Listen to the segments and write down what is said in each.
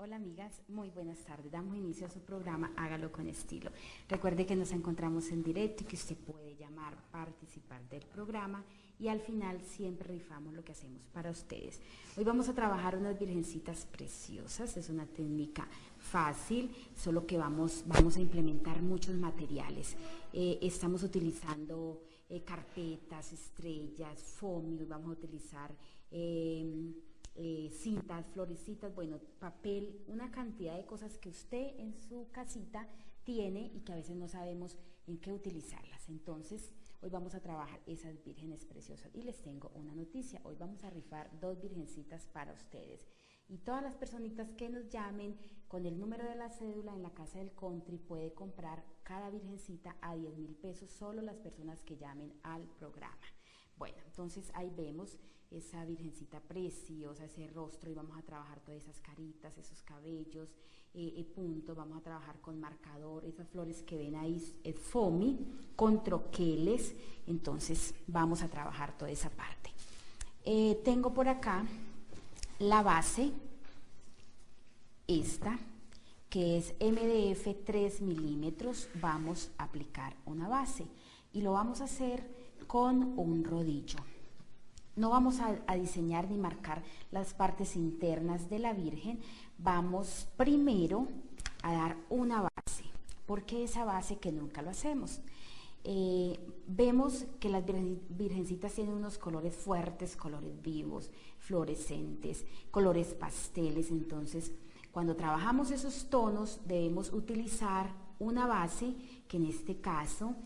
Hola amigas, muy buenas tardes. Damos inicio a su programa Hágalo con Estilo. Recuerde que nos encontramos en directo y que usted puede llamar, participar del programa y al final siempre rifamos lo que hacemos para ustedes. Hoy vamos a trabajar unas virgencitas preciosas, es una técnica fácil, solo que vamos a implementar muchos materiales. Estamos utilizando carpetas, estrellas, foamy, vamos a utilizar cintas, florecitas, bueno, papel, una cantidad de cosas que usted en su casita tiene y que a veces no sabemos en qué utilizarlas. Entonces, hoy vamos a trabajar esas vírgenes preciosas y les tengo una noticia. Hoy vamos a rifar 2 virgencitas para ustedes. Y todas las personitas que nos llamen con el número de la cédula en la Casa del Country puede comprar cada virgencita a 10.000 pesos, solo las personas que llamen al programa. Bueno, entonces ahí vemos esa virgencita preciosa, ese rostro, y vamos a trabajar todas esas caritas, esos cabellos, punto, vamos a trabajar con marcador, esas flores que ven ahí es foamy, con troqueles, entonces vamos a trabajar toda esa parte. Tengo por acá la base, esta, que es MDF 3 milímetros, vamos a aplicar una base y lo vamos a hacer con un rodillo. No vamos a diseñar ni marcar las partes internas de la Virgen, vamos primero a dar una base. ¿Por qué esa base que nunca lo hacemos? Vemos que las virgencitas tienen unos colores fuertes, colores vivos, fluorescentes, colores pasteles, entonces cuando trabajamos esos tonos debemos utilizar una base, que en este caso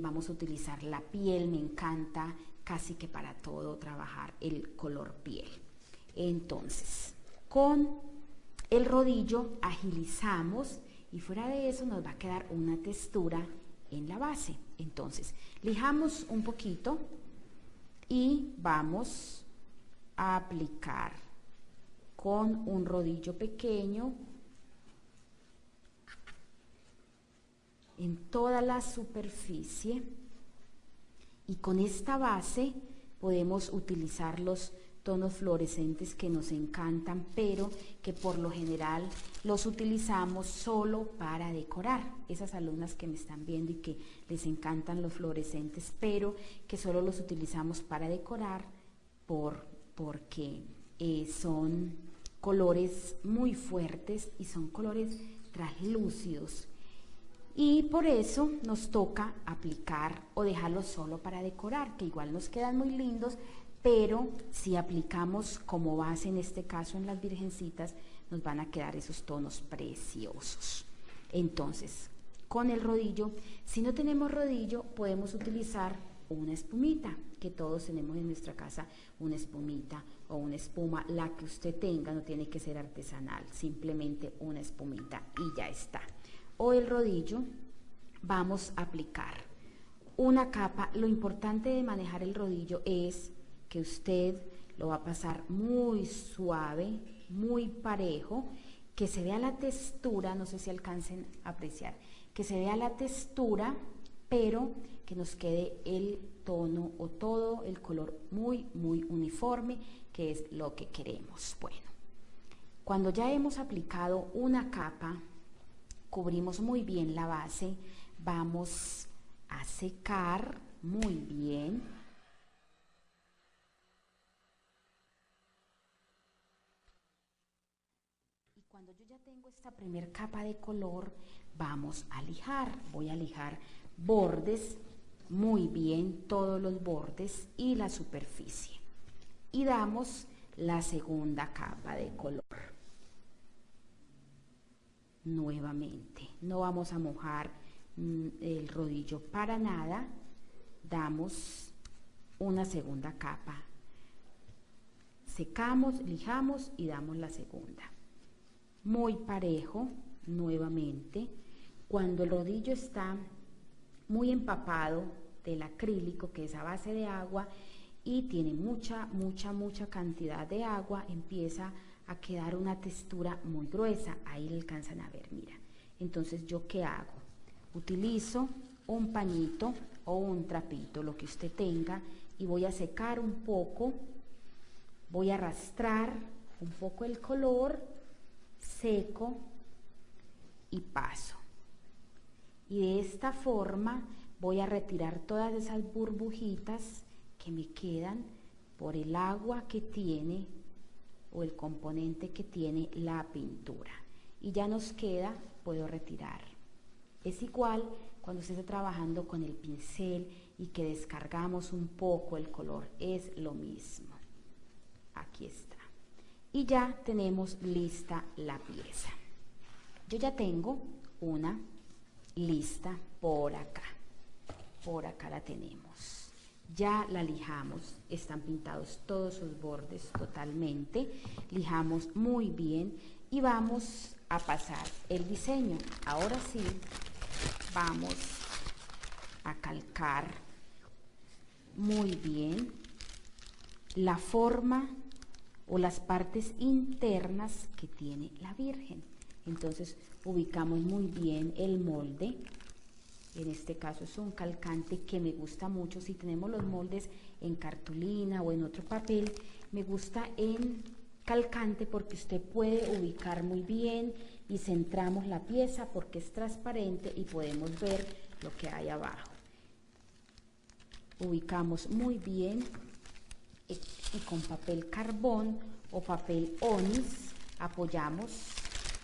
vamos a utilizar la piel, me encanta casi que para todo trabajar el color piel. Entonces, con el rodillo agilizamos y fuera de eso nos va a quedar una textura en la base. Entonces, lijamos un poquito y vamos a aplicar con un rodillo pequeño en toda la superficie, y con esta base podemos utilizar los tonos fluorescentes que nos encantan, pero que por lo general los utilizamos solo para decorar. Esas alumnas que me están viendo y que les encantan los fluorescentes, pero que solo los utilizamos para decorar porque son colores muy fuertes y son colores translúcidos. Y por eso nos toca aplicar o dejarlos solo para decorar, que igual nos quedan muy lindos, pero si aplicamos como base, en este caso en las virgencitas, nos van a quedar esos tonos preciosos. Entonces, con el rodillo, si no tenemos rodillo, podemos utilizar una espumita, que todos tenemos en nuestra casa una espumita o una espuma, la que usted tenga, no tiene que ser artesanal, simplemente una espumita y ya está. O el rodillo, vamos a aplicar una capa. Lo importante de manejar el rodillo es que usted lo va a pasar muy suave, muy parejo, que se vea la textura, no sé si alcancen a apreciar, que se vea la textura, pero que nos quede el tono o todo el color muy uniforme, que es lo que queremos. Bueno, cuando ya hemos aplicado una capa, cubrimos muy bien la base, vamos a secar muy bien. Y cuando yo ya tengo esta primer capa de color, vamos a lijar. Voy a lijar bordes muy bien, todos los bordes y la superficie. Y damos la segunda capa de color. Nuevamente, no vamos a mojar el rodillo para nada, damos una segunda capa, secamos, lijamos y damos la segunda. Muy parejo, nuevamente. Cuando el rodillo está muy empapado del acrílico, que es a base de agua, y tiene mucha cantidad de agua, empieza a quedar una textura muy gruesa. Ahí le alcanzan a ver, mira. Entonces, ¿yo qué hago? Utilizo un pañito o un trapito, lo que usted tenga, y voy a secar un poco, voy a arrastrar un poco el color seco y paso. Y de esta forma voy a retirar todas esas burbujitas que me quedan por el agua que tiene o el componente que tiene la pintura. Y ya nos queda, puedo retirar. Es igual cuando usted está trabajando con el pincel y que descargamos un poco el color, es lo mismo. Aquí está. Y ya tenemos lista la pieza. Yo ya tengo una lista por acá. Por acá la tenemos. Ya la lijamos, están pintados todos sus bordes totalmente. Lijamos muy bien y vamos a pasar el diseño. Ahora sí, vamos a calcar muy bien la forma o las partes internas que tiene la Virgen. Entonces ubicamos muy bien el molde. En este caso es un calcante que me gusta mucho. Si tenemos los moldes en cartulina o en otro papel, me gusta en calcante porque usted puede ubicar muy bien y centramos la pieza porque es transparente y podemos ver lo que hay abajo. Ubicamos muy bien y con papel carbón o papel onix apoyamos.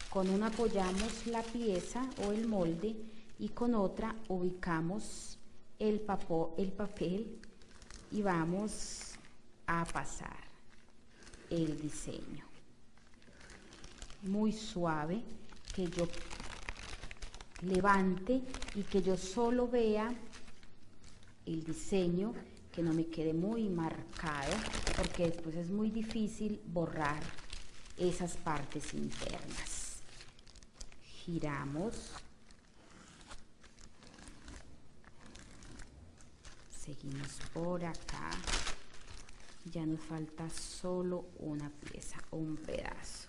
Con una apoyamos la pieza o el molde y con otra ubicamos el papel y vamos a pasar el diseño. Muy suave, que yo levante y que yo solo vea el diseño, que no me quede muy marcado, porque después es muy difícil borrar esas partes internas. Giramos. Seguimos por acá. Ya nos falta solo una pieza o un pedazo.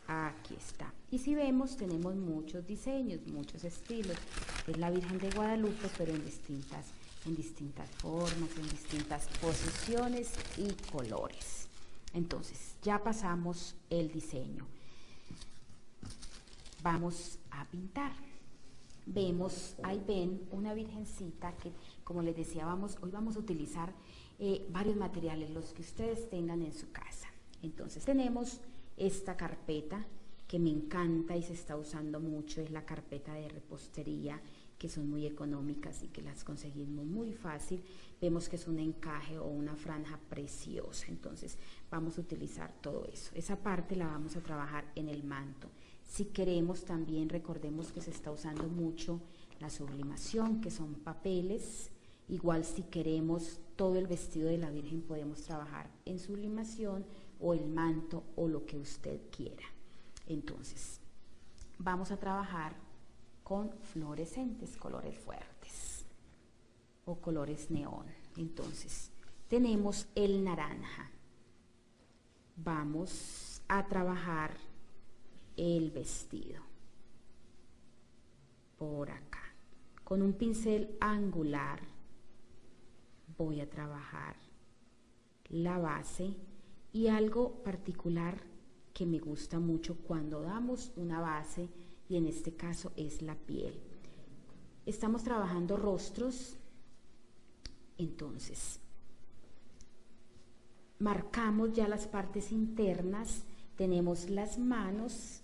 Aquí está. Y si vemos, tenemos muchos diseños, muchos estilos. Es la Virgen de Guadalupe, pero en distintas formas, en distintas posiciones y colores. Entonces, ya pasamos el diseño. Vamos a pintar. Vemos, ahí ven una virgencita que, como les decía, hoy vamos a utilizar varios materiales, los que ustedes tengan en su casa. Entonces tenemos esta carpeta que me encanta y se está usando mucho, es la carpeta de repostería, que son muy económicas y que las conseguimos muy fácil. Vemos que es un encaje o una franja preciosa, entonces vamos a utilizar todo eso. Esa parte la vamos a trabajar en el manto. Si queremos también, recordemos que se está usando mucho la sublimación, que son papeles. Igual si queremos todo el vestido de la Virgen podemos trabajar en sublimación o el manto o lo que usted quiera. Entonces, vamos a trabajar con fluorescentes, colores fuertes o colores neón. Entonces, tenemos el naranja. Vamos a trabajar el vestido por acá. Con un pincel angular voy a trabajar la base y algo particular que me gusta mucho cuando damos una base, y en este caso es la piel. Estamos trabajando rostros, entonces marcamos ya las partes internas, tenemos las manos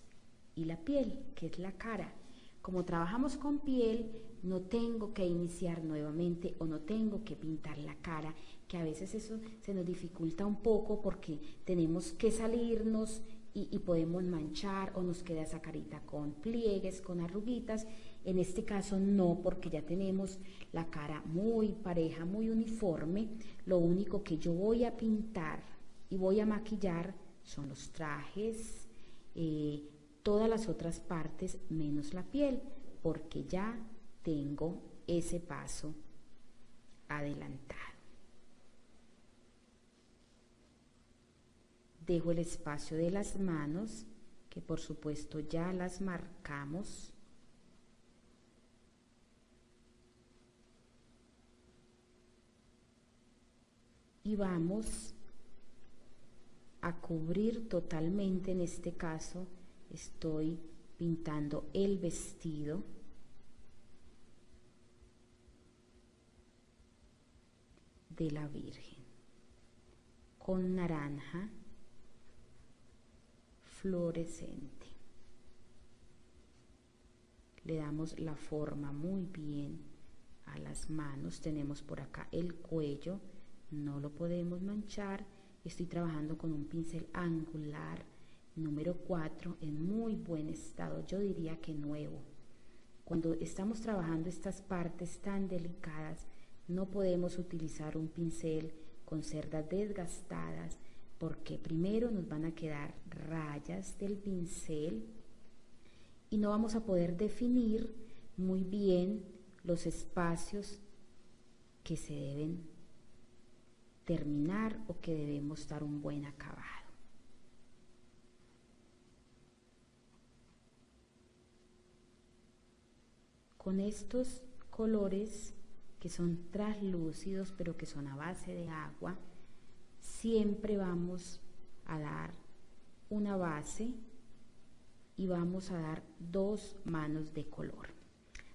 y la piel, que es la cara. Como trabajamos con piel, no tengo que iniciar nuevamente o no tengo que pintar la cara, que a veces eso se nos dificulta un poco porque tenemos que salirnos y podemos manchar o nos queda esa carita con pliegues, con arruguitas. En este caso no, porque ya tenemos la cara muy pareja, muy uniforme. Lo único que yo voy a pintar y voy a maquillar son los trajes, todas las otras partes menos la piel, porque ya tengo ese paso adelantado. Dejo el espacio de las manos, que por supuesto ya las marcamos. Y vamos a cubrir totalmente, en este caso, estoy pintando el vestido de la Virgen con naranja fluorescente. Le damos la forma muy bien a las manos. Tenemos por acá el cuello, no lo podemos manchar. Estoy trabajando con un pincel angular número 4 en muy buen estado, yo diría que nuevo. Cuando estamos trabajando estas partes tan delicadas, no podemos utilizar un pincel con cerdas desgastadas, porque primero nos van a quedar rayas del pincel y no vamos a poder definir muy bien los espacios que se deben terminar o que debemos dar un buen acabado. Con estos colores que son translúcidos pero que son a base de agua, siempre vamos a dar una base y vamos a dar 2 manos de color.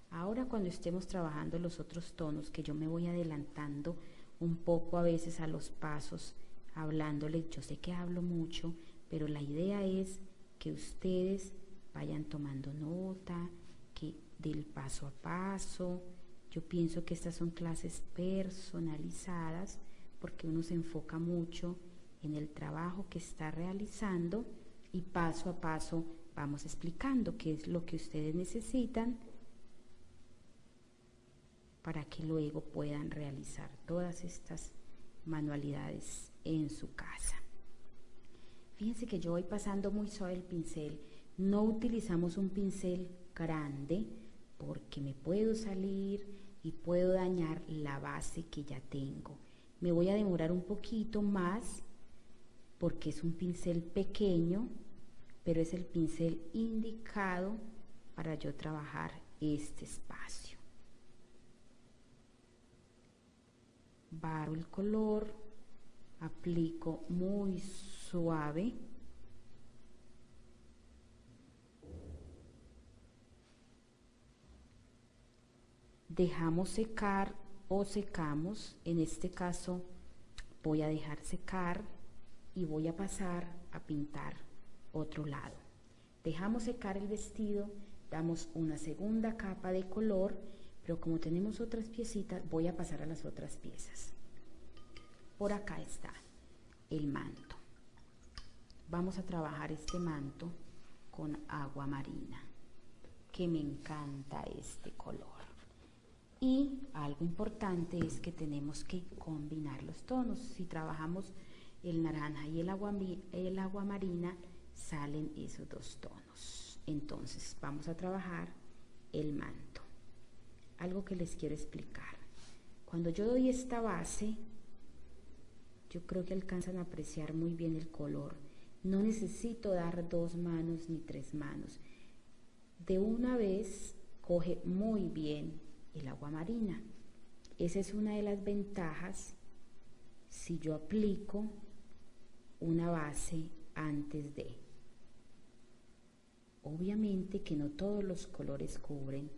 Ahora, cuando estemos trabajando los otros tonos, que yo me voy adelantando un poco a veces a los pasos, hablándoles, yo sé que hablo mucho, pero la idea es que ustedes vayan tomando nota, que del paso a paso. Yo pienso que estas son clases personalizadas porque uno se enfoca mucho en el trabajo que está realizando y paso a paso vamos explicando qué es lo que ustedes necesitan para que luego puedan realizar todas estas manualidades en su casa. Fíjense que yo voy pasando muy suave el pincel, no utilizamos un pincel grande porque me puedo salir y puedo dañar la base que ya tengo. Me voy a demorar un poquito más porque es un pincel pequeño, pero es el pincel indicado para yo trabajar este espacio. Barro el color, aplico muy suave. Dejamos secar o secamos. En este caso voy a dejar secar y voy a pasar a pintar otro lado. Dejamos secar el vestido, damos una segunda capa de color, pero como tenemos otras piecitas, voy a pasar a las otras piezas. Por acá está el manto. Vamos a trabajar este manto con agua marina, que me encanta este color. Y algo importante es que tenemos que combinar los tonos. Si trabajamos el naranja y el agua marina, salen esos 2 tonos. Entonces vamos a trabajar el manto. Algo que les quiero explicar. Cuando yo doy esta base, yo creo que alcanzan a apreciar muy bien el color. No necesito dar 2 manos ni 3 manos. De una vez coge muy bien el agua marina. Esa es una de las ventajas si yo aplico una base antes de. Obviamente que no todos los colores cubren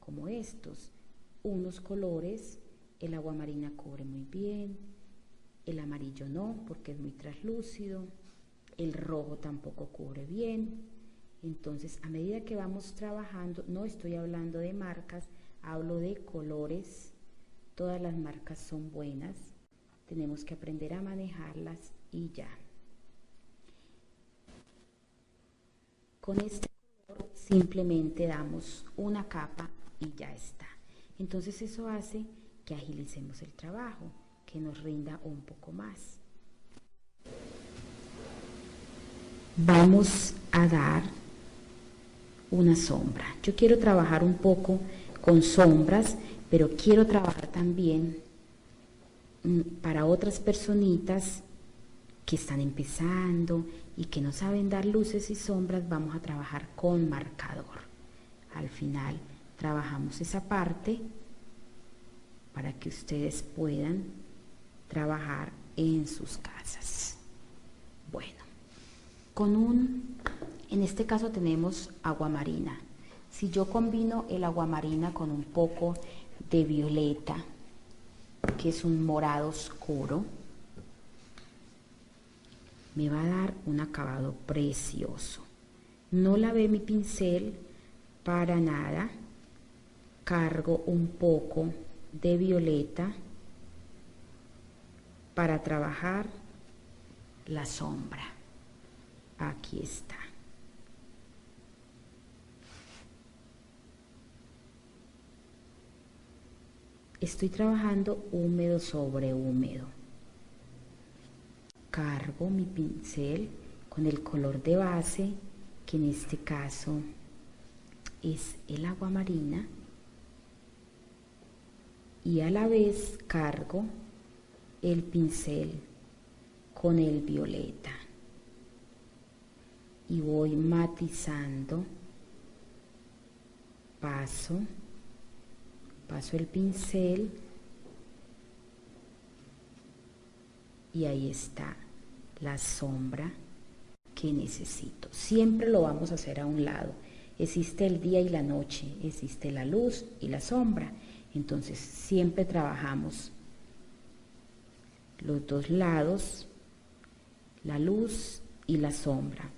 como estos. Unos colores el agua marina cubre muy bien, el amarillo no porque es muy translúcido, el rojo tampoco cubre bien. Entonces, a medida que vamos trabajando, no estoy hablando de marcas, hablo de colores. Todas las marcas son buenas, tenemos que aprender a manejarlas y ya. Con este color simplemente damos una capa y ya está. Entonces eso hace que agilicemos el trabajo, que nos rinda un poco más. Vamos a dar una sombra. Yo quiero trabajar un poco con sombras, pero quiero trabajar también para otras personitas que están empezando y que no saben dar luces y sombras. Vamos a trabajar con marcador. Al final trabajamos esa parte para que ustedes puedan trabajar en sus casas. Bueno, con un En este caso tenemos aguamarina. Si yo combino el aguamarina con un poco de violeta, que es un morado oscuro, me va a dar un acabado precioso. No lavé mi pincel para nada. Cargo un poco de violeta para trabajar la sombra. Aquí está. Estoy trabajando húmedo sobre húmedo. Cargo mi pincel con el color de base, que en este caso es el aguamarina, y a la vez cargo el pincel con el violeta y voy matizando, paso el pincel y ahí está la sombra que necesito. Siempre lo vamos a hacer a un lado. Existe el día y la noche, existe la luz y la sombra. Entonces siempre trabajamos los dos lados, la luz y la sombra.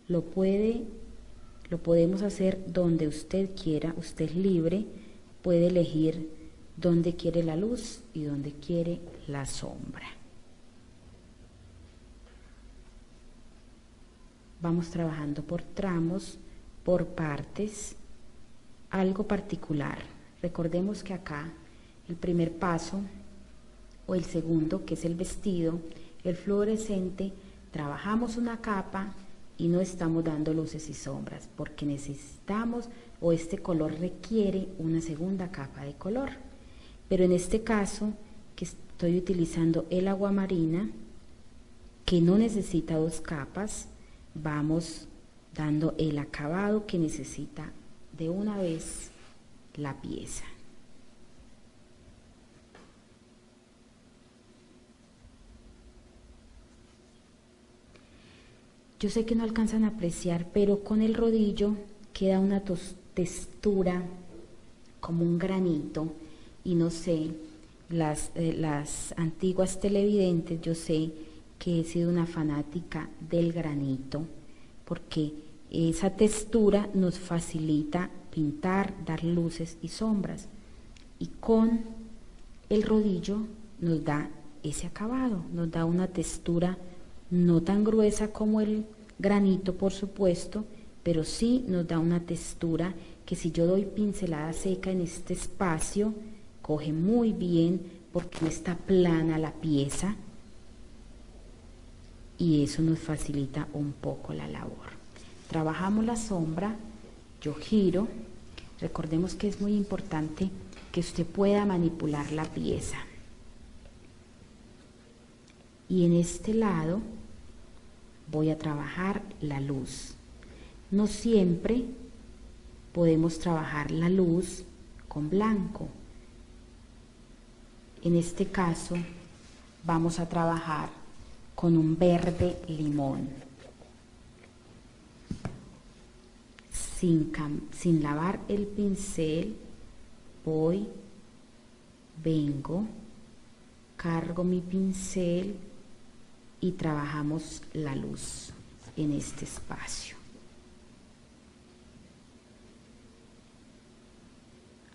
Lo podemos hacer donde usted quiera, usted es libre, puede elegir dónde quiere la luz y dónde quiere la sombra. Vamos trabajando por tramos, por partes, algo particular. Recordemos que acá el primer paso o el segundo, que es el vestido, el fluorescente, trabajamos una capa y no estamos dando luces y sombras porque necesitamos o este color requiere una segunda capa de color. Pero en este caso que estoy utilizando el aguamarina, que no necesita dos capas, vamos dando el acabado que necesita de una vez la pieza. Yo sé que no alcanzan a apreciar, pero con el rodillo queda una textura como un granito, y no sé, las antiguas televidentes, yo sé que he sido una fanática del granito, porque esa textura nos facilita pintar, dar luces y sombras, y con el rodillo nos da ese acabado, nos da una textura no tan gruesa como el granito, por supuesto, pero sí nos da una textura que si yo doy pincelada seca en este espacio, coge muy bien porque no está plana la pieza y eso nos facilita un poco la labor. Trabajamos la sombra, yo giro, recordemos que es muy importante que usted pueda manipular la pieza. Y en este lado voy a trabajar la luz. No siempre podemos trabajar la luz con blanco. En este caso vamos a trabajar con un verde limón. Sin lavar el pincel, vengo, cargo mi pincel y trabajamos la luz en este espacio.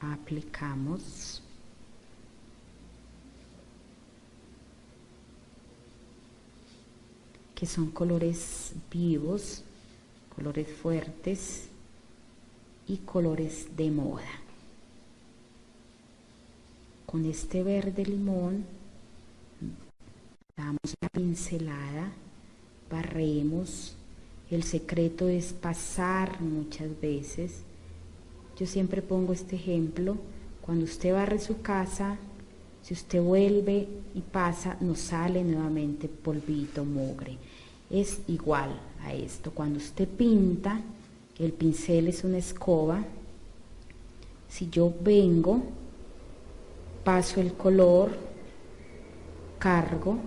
Aplicamos. Que son colores vivos, colores fuertes y colores de moda. Con este verde limón damos la pincelada, barremos. El secreto es pasar muchas veces. Yo siempre pongo este ejemplo: cuando usted barre su casa, si usted vuelve y pasa, nos sale nuevamente polvito, mugre. Es igual a esto. Cuando usted pinta, el pincel es una escoba. Si yo vengo, paso el color, cargo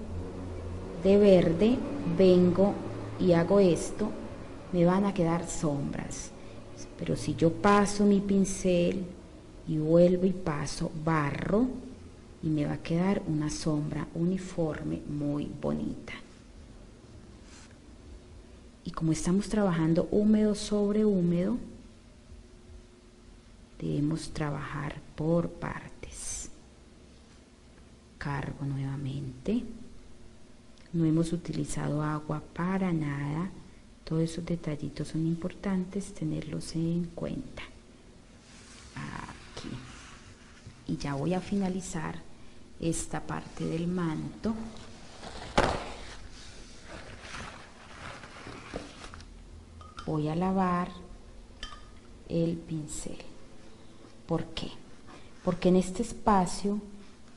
de verde, vengo y hago esto, me van a quedar sombras. Pero si yo paso mi pincel y vuelvo y paso, barro, y me va a quedar una sombra uniforme muy bonita. Y como estamos trabajando húmedo sobre húmedo, debemos trabajar por partes. Cargo nuevamente. No hemos utilizado agua para nada. Todos esos detallitos son importantes tenerlos en cuenta. Aquí. Y ya voy a finalizar esta parte del manto. Voy a lavar el pincel. ¿Por qué? Porque en este espacio,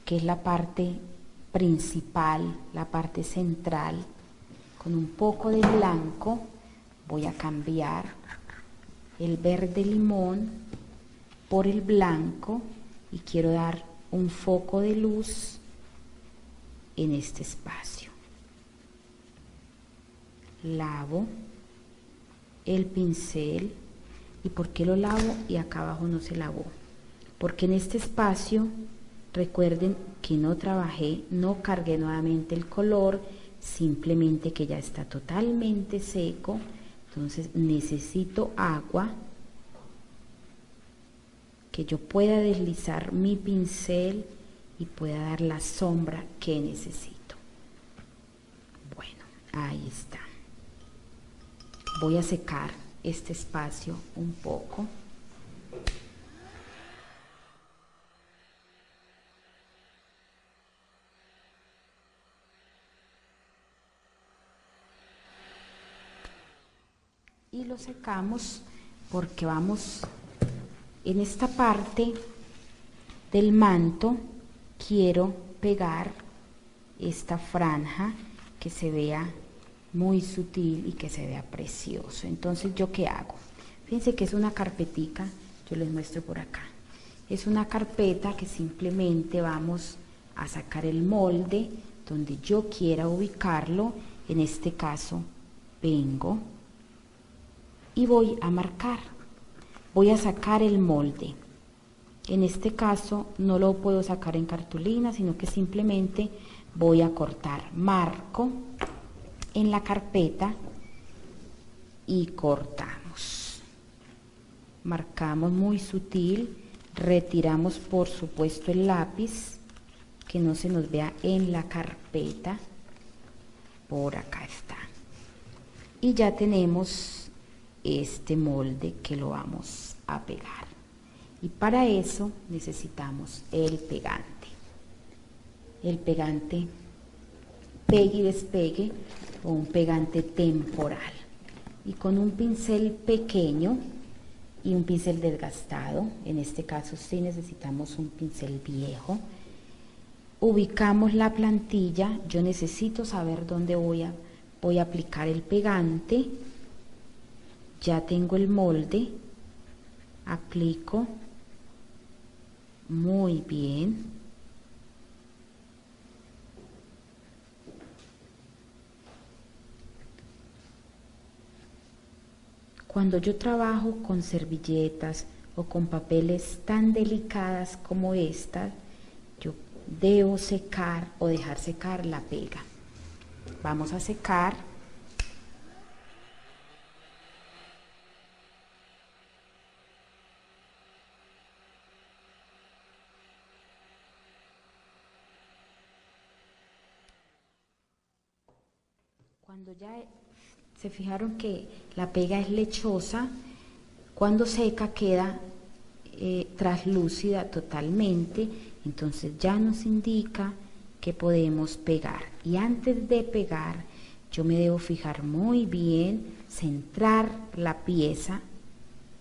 que es la parte principal, la parte central, con un poco de blanco, voy a cambiar el verde limón por el blanco y quiero dar un foco de luz en este espacio. Lavo el pincel. ¿Y por qué lo lavo y acá abajo no se lavó? Porque en este espacio, recuerden que no trabajé, no cargué nuevamente el color, simplemente que ya está totalmente seco. Entonces necesito agua, que yo pueda deslizar mi pincel y pueda dar la sombra que necesito. Bueno, ahí está. Voy a secar este espacio un poco. Y lo secamos porque vamos en esta parte del manto. Quiero pegar esta franja que se vea muy sutil y que se vea precioso. Entonces, ¿yo qué hago? Fíjense que es una carpetica, yo les muestro por acá. Es una carpeta que simplemente vamos a sacar el molde donde yo quiera ubicarlo. En este caso, vengo y voy a marcar. Voy a sacar el molde. En este caso no lo puedo sacar en cartulina, sino que simplemente voy a cortar. Marco en la carpeta y cortamos. Marcamos muy sutil, retiramos por supuesto el lápiz, que no se nos vea en la carpeta. Por acá está. Y ya tenemos este molde que lo vamos a pegar. Y para eso necesitamos el pegante. El pegante pegue y despegue o un pegante temporal. Y con un pincel pequeño y un pincel desgastado, en este caso sí necesitamos un pincel viejo, ubicamos la plantilla. Yo necesito saber dónde voy a aplicar el pegante. Ya tengo el molde, aplico muy bien. Cuando yo trabajo con servilletas o con papeles tan delicadas como esta, yo debo secar o dejar secar la pega. Vamos a secar. Cuando ya se fijaron que la pega es lechosa, cuando seca queda traslúcida totalmente, entonces ya nos indica que podemos pegar. Y antes de pegar, yo me debo fijar muy bien, centrar la pieza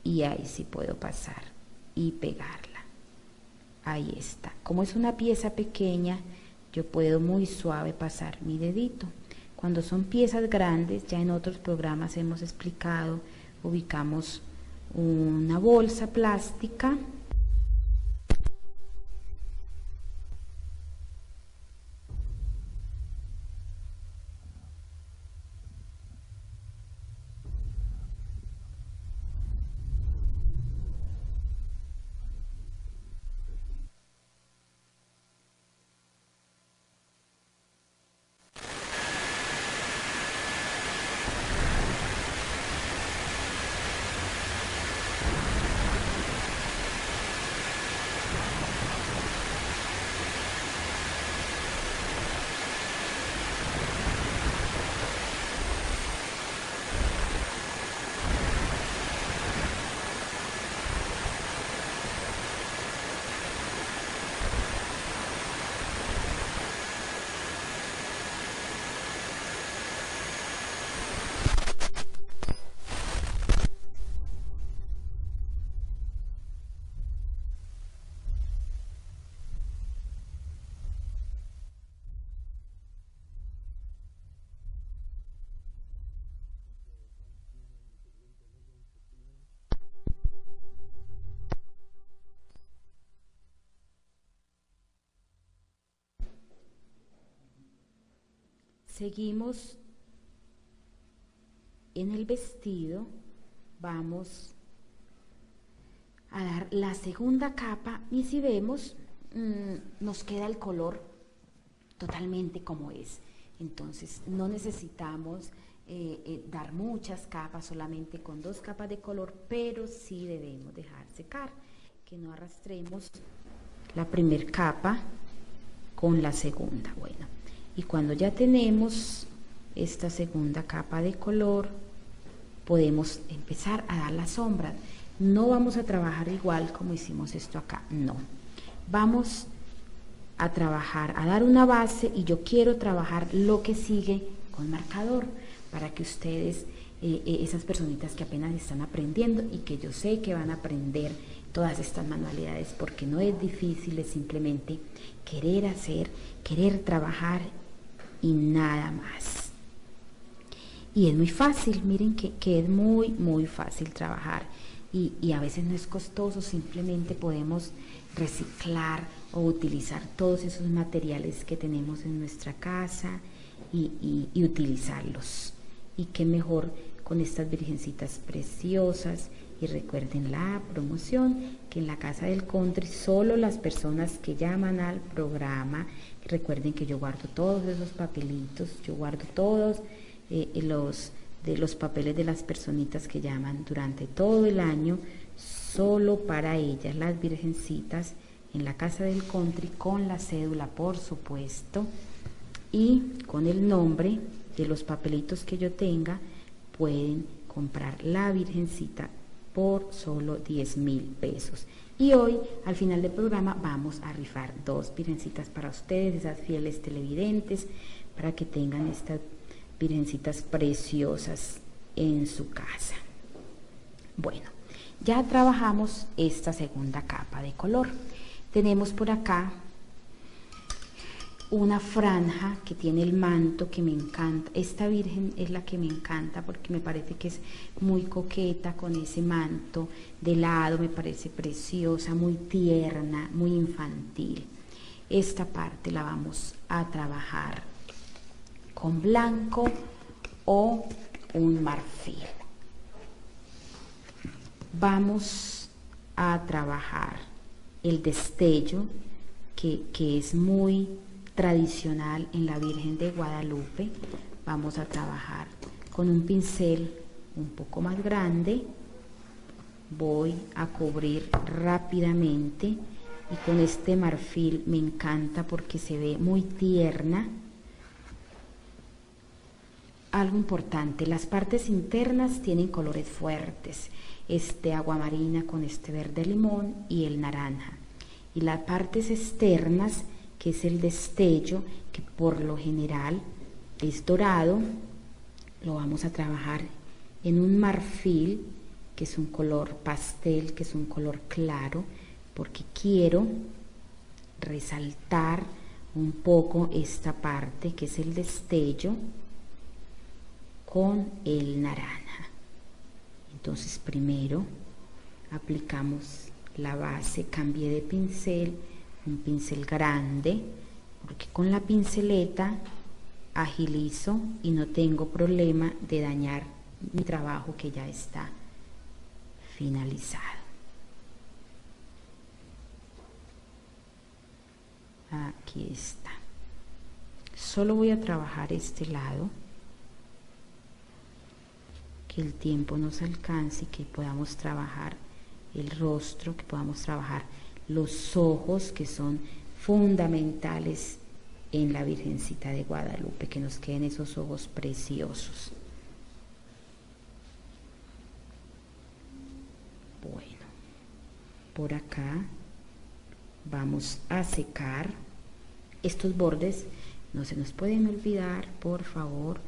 y ahí sí puedo pasar y pegarla. Ahí está. Como es una pieza pequeña, yo puedo muy suave pasar mi dedito. Cuando son piezas grandes, ya en otros programas hemos explicado, ubicamos una bolsa plástica Seguimos en el vestido, vamos a dar la segunda capa y si vemos nos queda el color totalmente como es. Entonces no necesitamos dar muchas capas, solamente con 2 capas de color, pero sí debemos dejar secar, que no arrastremos la primera capa con la segunda. Bueno, y cuando ya tenemos esta segunda capa de color, podemos empezar a dar las sombras. No vamos a trabajar igual como hicimos esto acá, no. Vamos a trabajar, a dar una base y yo quiero trabajar lo que sigue con marcador para que ustedes, esas personitas que apenas están aprendiendo y que yo sé que van a aprender todas estas manualidades porque no es difícil, es simplemente querer hacer, querer trabajar y nada más. Y es muy fácil, miren que es muy fácil trabajar y a veces no es costoso, simplemente podemos reciclar o utilizar todos esos materiales que tenemos en nuestra casa y utilizarlos. Y qué mejor con estas virgencitas preciosas. Y recuerden la promoción, que en la Casa del Country solo las personas que llaman al programa, recuerden que yo guardo todos esos papelitos, yo guardo todos los papeles de las personitas que llaman durante todo el año, solo para ellas, las virgencitas, en la Casa del Country, con la cédula por supuesto, y con el nombre de los papelitos que yo tenga, pueden comprar la virgencita por solo 10,000 pesos. Y hoy, al final del programa, vamos a rifar 2 virgencitas para ustedes, esas fieles televidentes, para que tengan estas virgencitas preciosas en su casa. Bueno, ya trabajamos esta segunda capa de color. Tenemos por acá una franja que tiene el manto que me encanta. Esta virgen es la que me encanta porque me parece que es muy coqueta con ese manto de lado, me parece preciosa, muy tierna, muy infantil. Esta parte la vamos a trabajar con blanco o un marfil. Vamos a trabajar el destello que es muy tradicional en la Virgen de Guadalupe. Vamos a trabajar con un pincel un poco más grande, voy a cubrir rápidamente y con este marfil me encanta porque se ve muy tierna. Algo importante, las partes internas tienen colores fuertes, este agua marina con este verde limón y el naranja, y las partes externas, que es el destello, que por lo general es dorado, lo vamos a trabajar en un marfil, que es un color pastel, que es un color claro, porque quiero resaltar un poco esta parte, que es el destello, con el naranja. Entonces primero aplicamos la base, cambié de pincel, un pincel grande, porque con la pinceleta agilizo y no tengo problema de dañar mi trabajo que ya está finalizado. Aquí está. Solo voy a trabajar este lado, que el tiempo nos alcance y que podamos trabajar el rostro, que podamos trabajar los ojos, que son fundamentales en la Virgencita de Guadalupe, que nos queden esos ojos preciosos. Bueno, por acá vamos a secar estos bordes. No se nos pueden olvidar, por favor.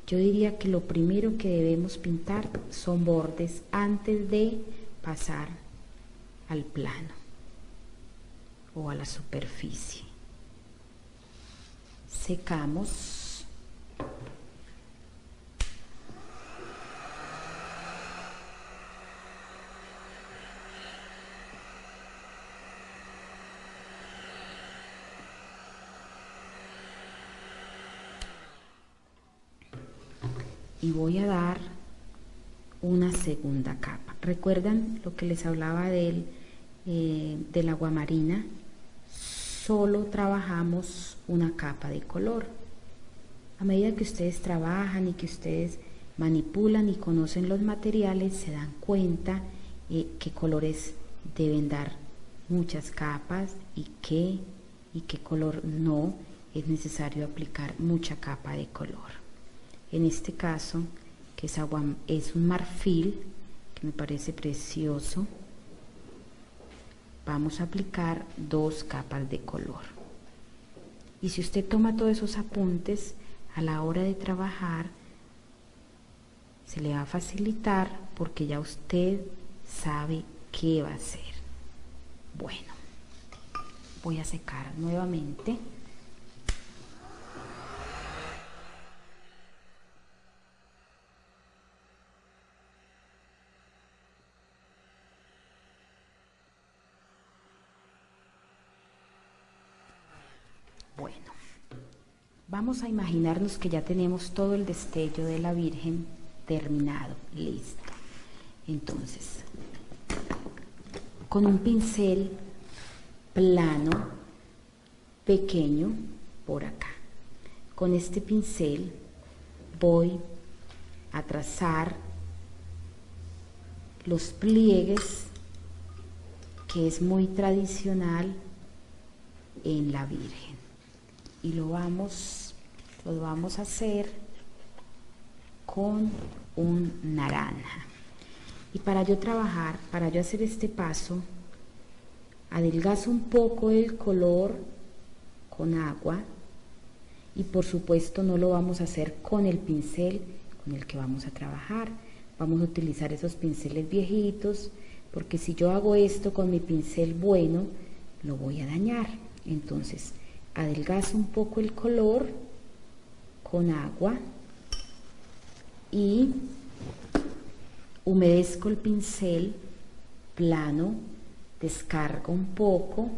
Yo diría que lo primero que debemos pintar son bordes antes de pasar al plano o a la superficie. Secamos. y voy a dar una segunda capa. ¿Recuerdan lo que les hablaba del aguamarina? Solo trabajamos una capa de color. A medida que ustedes trabajan y que ustedes manipulan y conocen los materiales, se dan cuenta qué colores deben dar muchas capas y qué color no es necesario aplicar mucha capa de color. En este caso, que es un marfil, que me parece precioso, vamos a aplicar 2 capas de color. Y si usted toma todos esos apuntes, a la hora de trabajar, se le va a facilitar porque ya usted sabe qué va a hacer. Bueno, voy a secar nuevamente. Bueno, vamos a imaginarnos que ya tenemos todo el destello de la Virgen terminado, listo. Entonces, con un pincel plano, pequeño, por acá. Con este pincel voy a trazar los pliegues, que es muy tradicional en la Virgen. Y lo vamos a hacer con un naranja. Y para yo hacer este paso, adelgazo un poco el color con agua, y por supuesto no lo vamos a hacer con el pincel con el que vamos a trabajar. Vamos a utilizar esos pinceles viejitos, porque si yo hago esto con mi pincel bueno, lo voy a dañar. Entonces, adelgazo un poco el color con agua y humedezco el pincel plano, descargo un poco,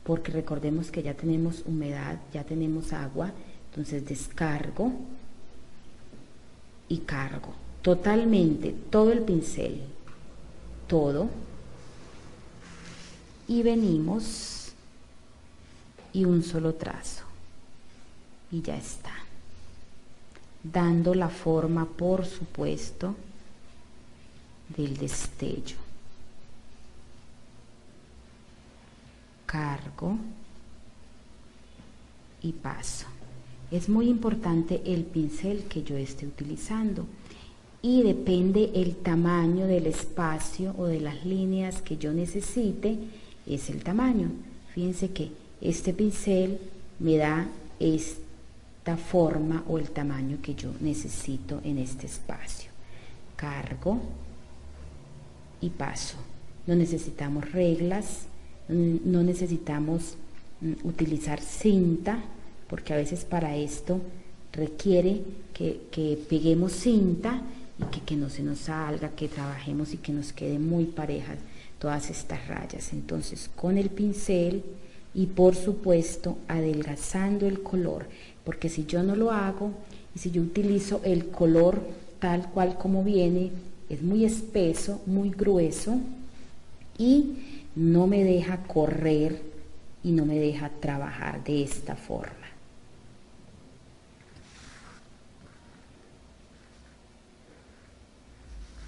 porque recordemos que ya tenemos humedad, ya tenemos agua, entonces descargo y cargo totalmente todo el pincel, todo, y venimos y un solo trazo y ya está, dando la forma, por supuesto, del destello. Cargo y paso. Es muy importante el pincel que yo esté utilizando, y depende el tamaño del espacio o de las líneas que yo necesite, es el tamaño. Fíjense que este pincel me da esta forma o el tamaño que yo necesito en este espacio. Cargo y paso. No necesitamos reglas, no necesitamos utilizar cinta, porque a veces para esto requiere que peguemos cinta y que no se nos salga, que trabajemos y que nos quede muy parejas todas estas rayas. Entonces, con el pincel y por supuesto adelgazando el color, porque si yo no lo hago y si yo utilizo el color tal cual como viene, es muy espeso, muy grueso y no me deja correr y no me deja trabajar de esta forma.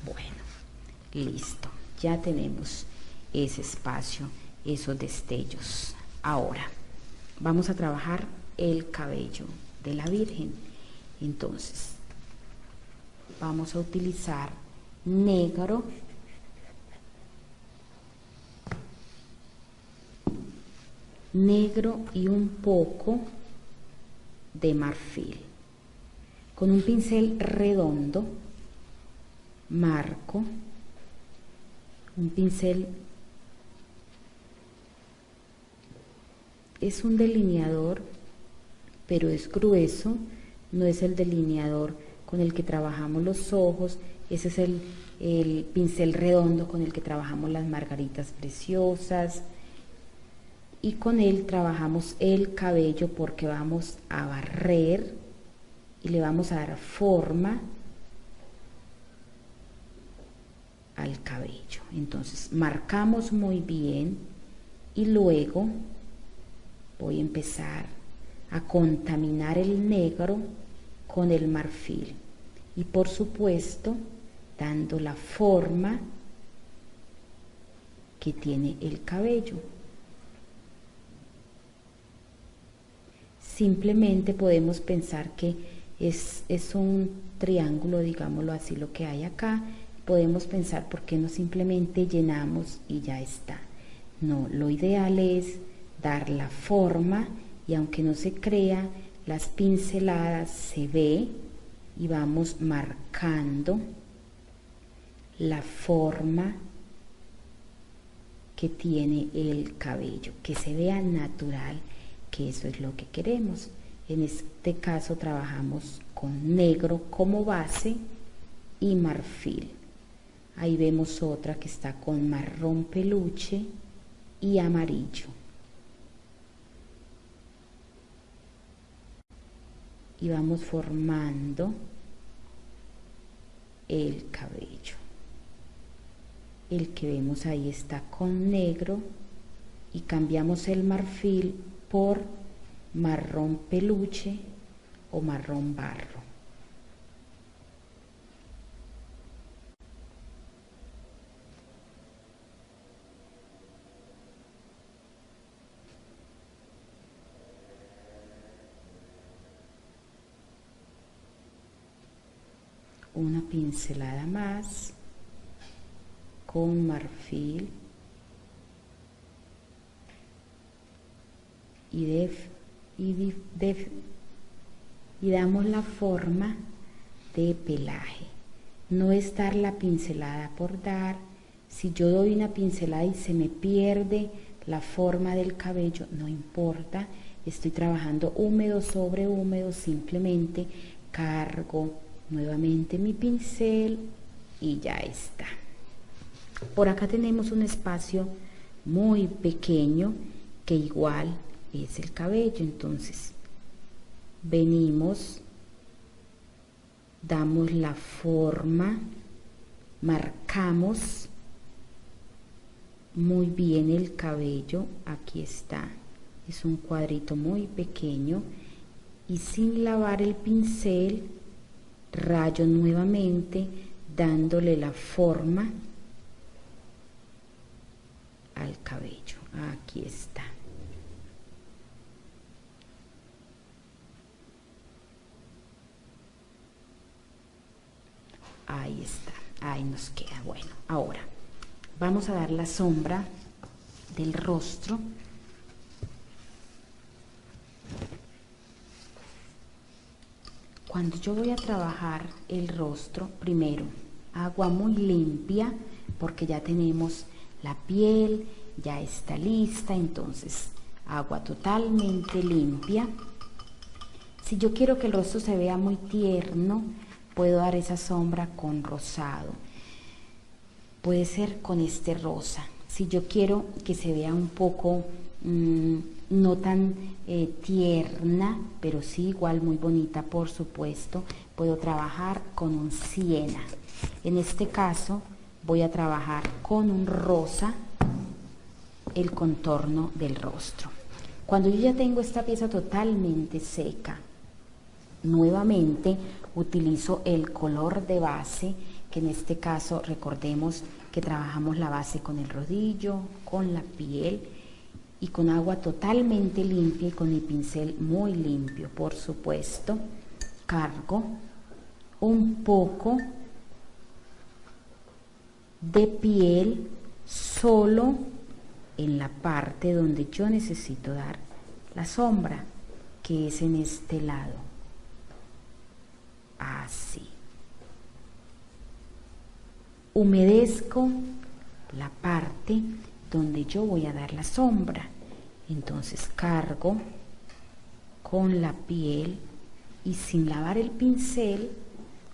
Bueno, listo, ya tenemos ese espacio, esos destellos. Ahora vamos a trabajar el cabello de la Virgen. Entonces vamos a utilizar negro, y un poco de marfil. Con un pincel redondo marco, un pincel es un delineador, pero es grueso, no es el delineador con el que trabajamos los ojos. Ese es el pincel redondo con el que trabajamos las margaritas preciosas, y con él trabajamos el cabello porque vamos a barrer y le vamos a dar forma al cabello. Entonces marcamos muy bien y luego voy a empezar a contaminar el negro con el marfil y por supuesto dando la forma que tiene el cabello. Simplemente podemos pensar que es un triángulo, digámoslo así, lo que hay acá. Podemos pensar por qué no simplemente llenamos y ya está. No, lo ideal es dar la forma y aunque no se crea, las pinceladas se ve y vamos marcando la forma que tiene el cabello, que se vea natural, que eso es lo que queremos. En este caso trabajamos con negro como base y marfil. Ahí vemos otra que está con marrón peluche y amarillo. Y vamos formando el cabello. El que vemos ahí está con negro y cambiamos el marfil por marrón peluche o marrón barro. Una pincelada más con marfil y damos la forma de pelaje. No es dar la pincelada por dar. Si yo doy una pincelada y se me pierde la forma del cabello, no importa, estoy trabajando húmedo sobre húmedo, simplemente cargo nuevamente mi pincel y ya está. Por acá tenemos un espacio muy pequeño que igual es el cabello, entonces venimos, damos la forma, marcamos muy bien el cabello, aquí está, es un cuadrito muy pequeño y sin lavar el pincel rayo nuevamente dándole la forma al cabello. Aquí está. Ahí está, ahí nos queda. Bueno, ahora vamos a dar la sombra del rostro. Cuando yo voy a trabajar el rostro, primero agua muy limpia porque ya tenemos la piel, ya está lista, entonces agua totalmente limpia. Si yo quiero que el rostro se vea muy tierno, puedo dar esa sombra con rosado. Puede ser con este rosa. Si yo quiero que se vea un poco no tan tierna, pero sí igual muy bonita, por supuesto, puedo trabajar con un siena. En este caso voy a trabajar con un rosa el contorno del rostro. Cuando yo ya tengo esta pieza totalmente seca, nuevamente utilizo el color de base, que en este caso recordemos que trabajamos la base con el rodillo, con la piel y con agua totalmente limpia y con mi pincel muy limpio, por supuesto. Cargo un poco de piel solo en la parte donde yo necesito dar la sombra, que es en este lado. Así. Humedezco la parte donde yo voy a dar la sombra. Entonces cargo con la piel y sin lavar el pincel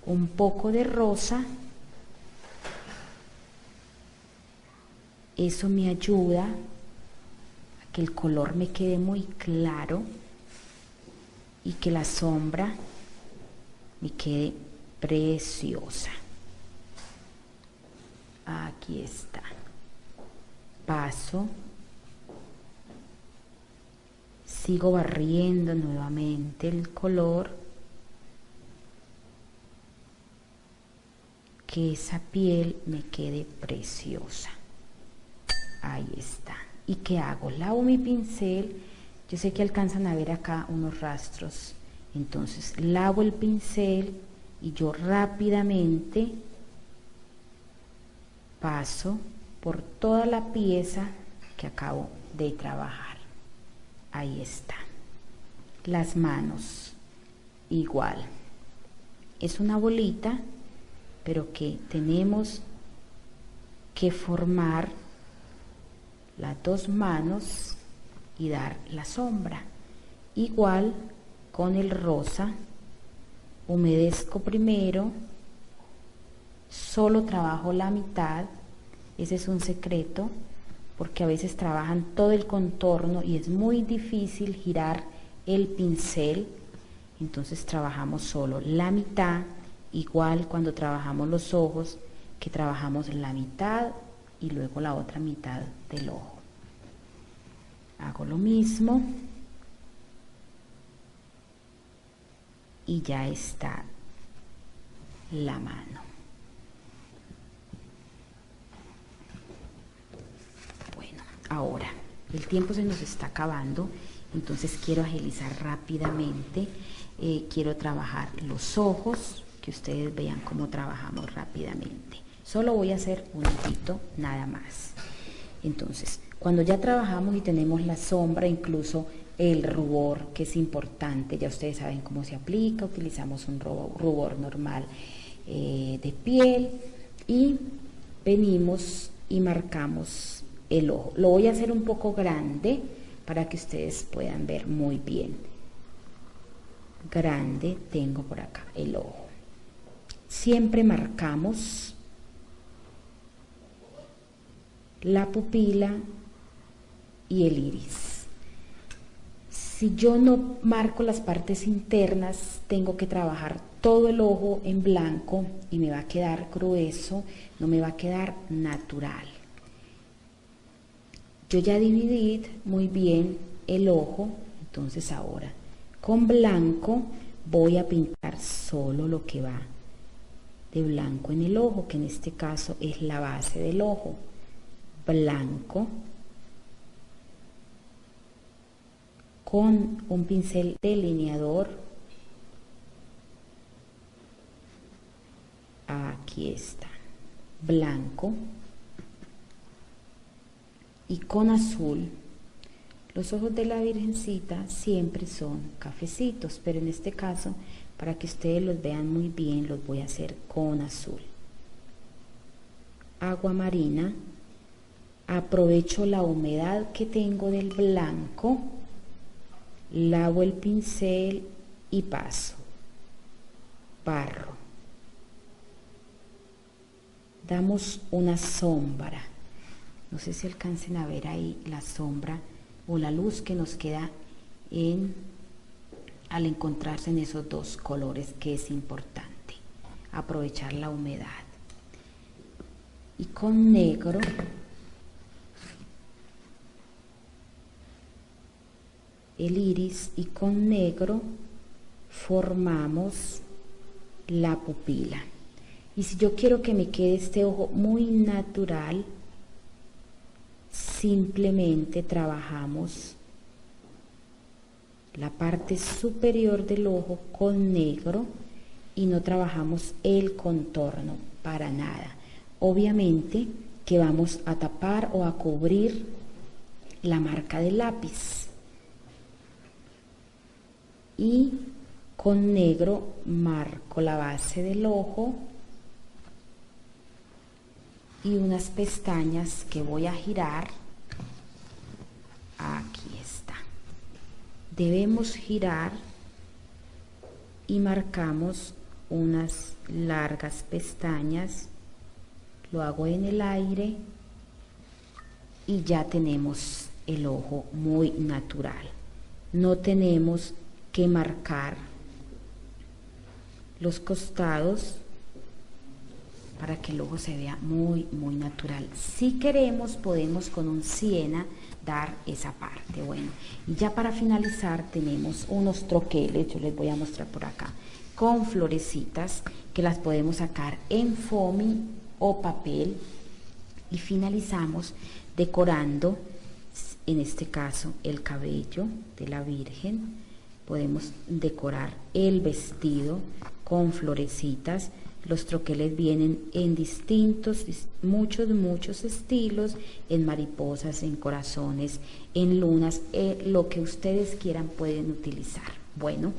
un poco de rosa. Eso me ayuda a que el color me quede muy claro y que la sombra me quede preciosa. Aquí está. Paso. Sigo barriendo nuevamente el color. Que esa piel me quede preciosa. Ahí está. ¿Y qué hago? Lavo mi pincel. Yo sé que alcanzan a ver acá unos rastros. Entonces lavo el pincel y yo rápidamente paso por toda la pieza que acabo de trabajar. Ahí está. Las manos igual. Es una bolita, pero que tenemos que formar las dos manos y dar la sombra. Igual con el rosa, humedezco primero, solo trabajo la mitad. Ese es un secreto, porque a veces trabajan todo el contorno y es muy difícil girar el pincel. Entonces trabajamos solo la mitad, igual cuando trabajamos los ojos, que trabajamos la mitad y luego la otra mitad del ojo. Hago lo mismo y ya está la mano. Bueno, ahora el tiempo se nos está acabando, entonces quiero agilizar rápidamente. Quiero trabajar los ojos, que ustedes vean cómo trabajamos rápidamente. Solo voy a hacer un ojito nada más. Entonces, cuando ya trabajamos y tenemos la sombra, incluso el rubor, que es importante, ya ustedes saben cómo se aplica. Utilizamos un rubor normal de piel y venimos y marcamos el ojo. Lo voy a hacer un poco grande para que ustedes puedan ver muy bien. Grande tengo por acá el ojo. Siempre marcamos la pupila y el iris. Si yo no marco las partes internas, tengo que trabajar todo el ojo en blanco y me va a quedar grueso, no me va a quedar natural. Yo ya dividí muy bien el ojo, entonces ahora con blanco voy a pintar solo lo que va de blanco en el ojo, que en este caso es la base del ojo. Blanco con un pincel delineador. Aquí está. Blanco y con azul. Los ojos de la Virgencita siempre son cafecitos, pero en este caso, para que ustedes los vean muy bien, los voy a hacer con azul. Agua marina. Aprovecho la humedad que tengo del blanco, lavo el pincel y paso. Barro. Damos una sombra. No sé si alcancen a ver ahí la sombra o la luz que nos queda al encontrarse en esos dos colores, que es importante aprovechar la humedad. Y con negro el iris, y con negro formamos la pupila. Y si yo quiero que me quede este ojo muy natural, simplemente trabajamos la parte superior del ojo con negro y no trabajamos el contorno para nada. Obviamente que vamos a tapar o a cubrir la marca del lápiz. Y con negro marco la base del ojo y unas pestañas que voy a girar. Aquí está. Debemos girar y marcamos unas largas pestañas. Lo hago en el aire y ya tenemos el ojo muy natural. No tenemos que marcar los costados para que el ojo se vea muy natural. Si queremos, podemos con un siena dar esa parte. Bueno, y ya para finalizar tenemos unos troqueles, yo les voy a mostrar por acá, con florecitas que las podemos sacar en foamy o papel, y finalizamos decorando, en este caso, el cabello de la Virgen. Podemos decorar el vestido con florecitas. Los troqueles vienen en distintos, muchos estilos, en mariposas, en corazones, en lunas, lo que ustedes quieran pueden utilizar. Bueno,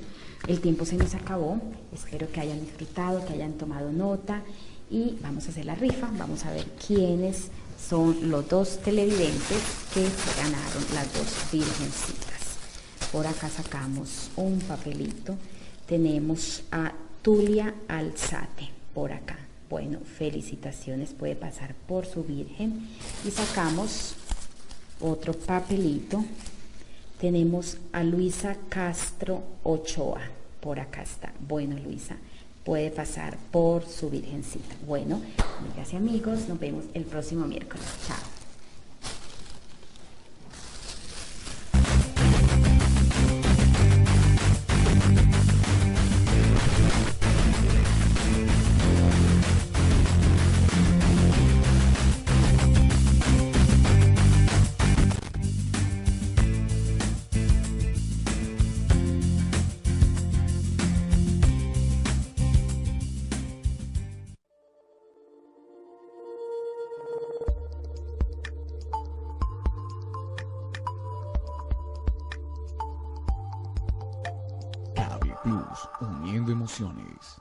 el tiempo se nos acabó, espero que hayan disfrutado, que hayan tomado nota, y vamos a hacer la rifa. Vamos a ver quiénes son los dos televidentes que se ganaron las dos virgencitas. Por acá sacamos un papelito, tenemos a Tulia Alzate por acá. Bueno, felicitaciones, puede pasar por su virgen. Y sacamos otro papelito, tenemos a Luisa Castro Ochoa, por acá está. Bueno, Luisa, puede pasar por su virgencita. Bueno, amigas y amigos, nos vemos el próximo miércoles. Chao. Cable Plus, uniendo emociones.